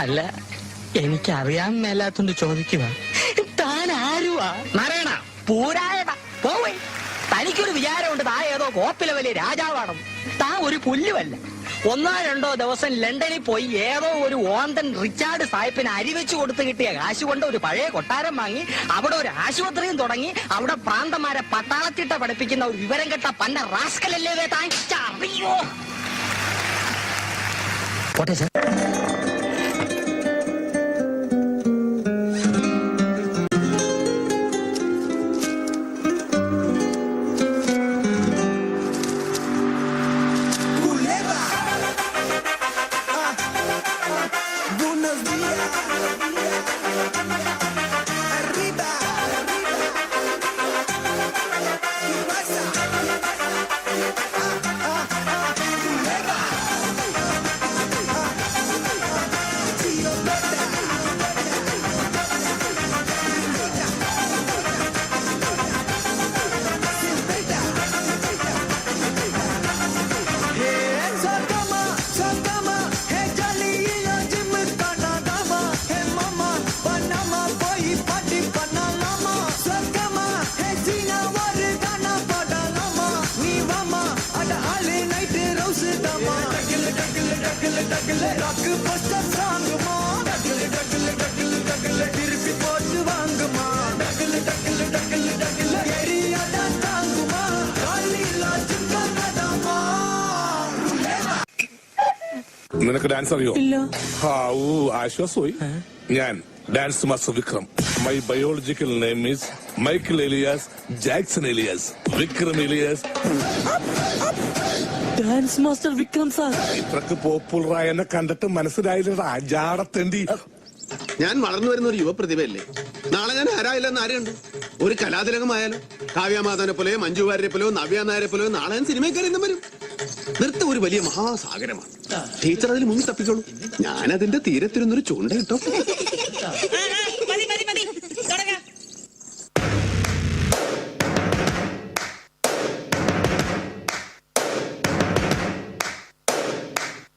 അല്ല, എനിക്കറിയാൻ മേലാത്തോണ്ട് ചോദിക്കുക. താൻ ആരുവാ? നാരായണ പൂരായണ പോവേ. തനിക്കൊരു വിചാരമുണ്ട് താ ഏതോ കോപ്പിലെ വലിയ രാജാവാണെന്ന്. താ ഒരു പുല്ലുമല്ല. 1-2 ദിവസം ലണ്ടനിൽ പോയി ഏതോ ഒരു ഓന്തൻ റിച്ചാർഡ് സാഹിബിന് അരിവെച്ച് കൊടുത്ത് കിട്ടിയ കാശ് കൊണ്ട് ഒരു പഴയ കൊട്ടാരം വാങ്ങി അവിടെ ഒരു ആശുപത്രിയും തുടങ്ങി അവിടെ പ്രാന്തമാരെ പട്ടാളത്തിട്ട പഠിപ്പിക്കുന്ന ഒരു വിവരം കെട്ട പന്ന റാസ്കലല്ലേ താൻ. അറിയോ? പോട്ടെ സാർ. നിനക്ക് ഡാൻസ് അറിയോ? ആശ്വാസമായി. ഞാൻ dance master Vikram. My biological name is Michael alias Jackson alias Vikram alias. Dance master Vikram sir. ഇത്രക്ക് പോപ്പുലറായ എന്നെ കണ്ടിട്ട് മനസ്സിലായില്ലടാ ജാടത്തേണ്ടി. ഞാൻ വളർന്നു വരുന്ന ഒരു യുവപ്രതിഭയല്ലേ. നാളെ ഞാൻ ആരായില്ലെന്ന് ആരുണ്ട്? ഒരു കലാതിലകമായാലോ, കാവ്യമാധവനെ പോലെയോ മഞ്ജു വാര്യരെ പോലെയോ നവ്യ നായരെ പോലെയോ നാളെ ഞാൻ സിനിമക്കാരെന്നും വരും. നൃത്തം ഒരു വലിയ മഹാസാഗരമാണ്. ടീച്ചർ അതിൽ മുങ്ങി തപ്പിക്കോളൂ. ഞാനതിന്റെ തീരത്തിരുന്നൊരു ചൂണ്ട കിട്ടോ.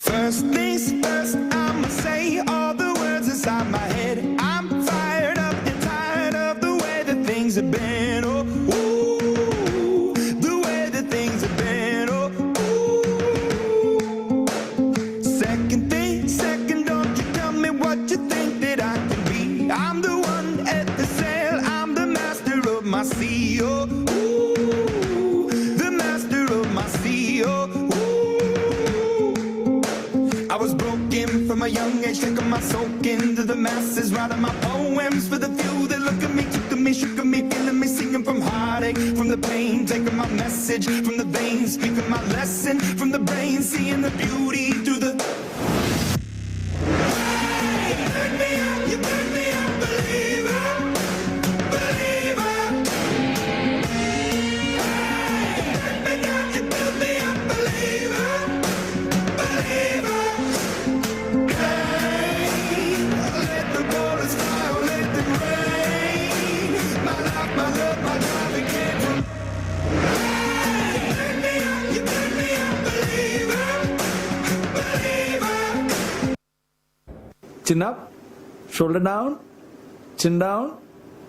First things first, I'ma say all the words inside my head. I'm fired up and tired of the way that things have been. Oh, ooh, the way that things have been. Oh, ooh. Second thing, second, don't you tell me what you think that I can be. I'm the one at the sail, I'm the master of my sea. Oh, ooh, the master of my sea. Oh, I was broken from a young age, taking my soak into the masses, writing my poems for the few that look at me, took at me, shook at me, feeling me, singing from heartache, from the pain, taking my message from the veins, speaking my lesson from the brain, seeing the beauty through the. You turn me up, believer, believer. You build me up, believer, believer. Chin up, shoulder down, chin down,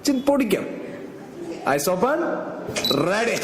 chin podikam. Eyes open, ready.